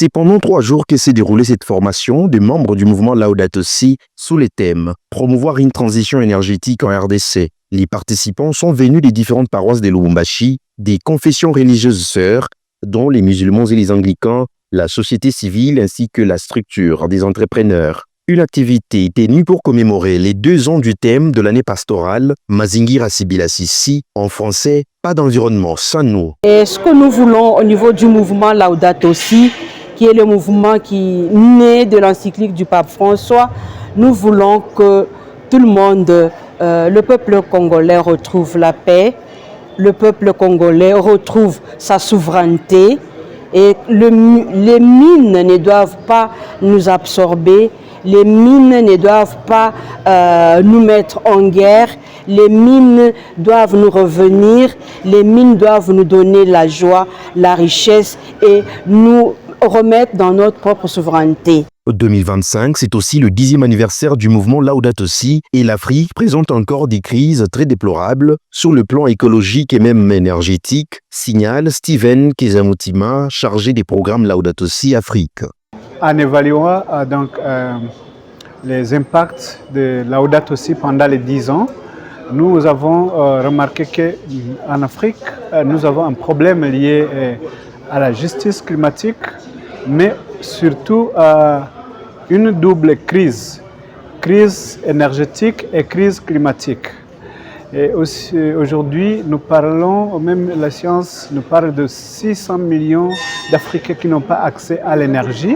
C'est pendant 3 jours que s'est déroulée cette formation des membres du mouvement Laudato Si sous les thèmes « Promouvoir une transition énergétique en RDC ». Les participants sont venus des différentes paroisses de Lubumbashi, des confessions religieuses sœurs, dont les musulmans et les anglicans, la société civile ainsi que la structure des entrepreneurs. Une activité tenue pour commémorer les 2 ans du thème de l'année pastorale Mazingira Sibila Sisi, en français, pas d'environnement sans nous. Et ce que nous voulons au niveau du mouvement Laudato Si, qui est le mouvement qui naît de l'encyclique du pape François, nous voulons que tout le monde, le peuple congolais retrouve la paix, le peuple congolais retrouve sa souveraineté et les mines ne doivent pas nous absorber. Les mines ne doivent pas nous mettre en guerre, les mines doivent nous revenir, les mines doivent nous donner la joie, la richesse et nous remettre dans notre propre souveraineté. 2025, c'est aussi le 10e anniversaire du mouvement Laudato Si et l'Afrique présente encore des crises très déplorables sur le plan écologique et même énergétique, signale Steven Kezamutima, chargé des programmes Laudato Si Afrique. En évaluant les impacts de Laudato Si pendant les 10 ans, nous avons remarqué qu'en Afrique, nous avons un problème lié à la justice climatique, mais surtout à une double crise énergétique et crise climatique. Et aussi, aujourd'hui, nous parlons, même la science nous parle de 600 millions d'Africains qui n'ont pas accès à l'énergie.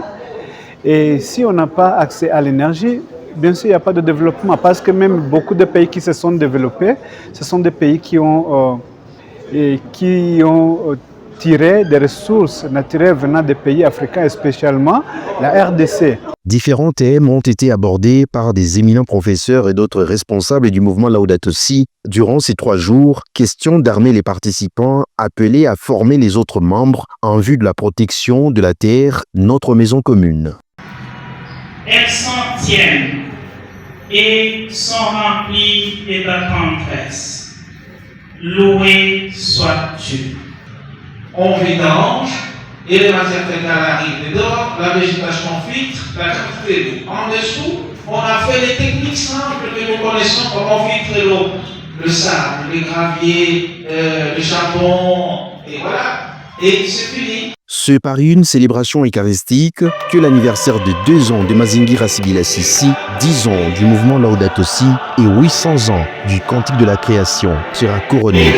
Et si on n'a pas accès à l'énergie, bien sûr, il n'y a pas de développement. Parce que même beaucoup de pays qui se sont développés, ce sont des pays qui ont tiré des ressources naturelles venant des pays africains, et spécialement la RDC. Différents thèmes ont été abordés par des éminents professeurs et d'autres responsables du mouvement Laudato Si durant ces 3 jours. Question d'armer les participants appelés à former les autres membres en vue de la protection de la terre, notre maison commune. Elles s'en tiennent et sont remplies de ta tendresse. Loué sois-tu. On vidange et les matières fécales arrivent dedans, la végétation filtre, la quantité d'eau. En dessous, on a fait les techniques simples que nous connaissons, comment filtrer l'eau. Le sable, le gravier, le charbon, et voilà. Et c'est fini. Ce par une célébration eucharistique que l'anniversaire de 2 ans de Mazingira Sibila Sisi, 10 ans du mouvement Laudato Si et 800 ans du Cantique de la Création sera couronné.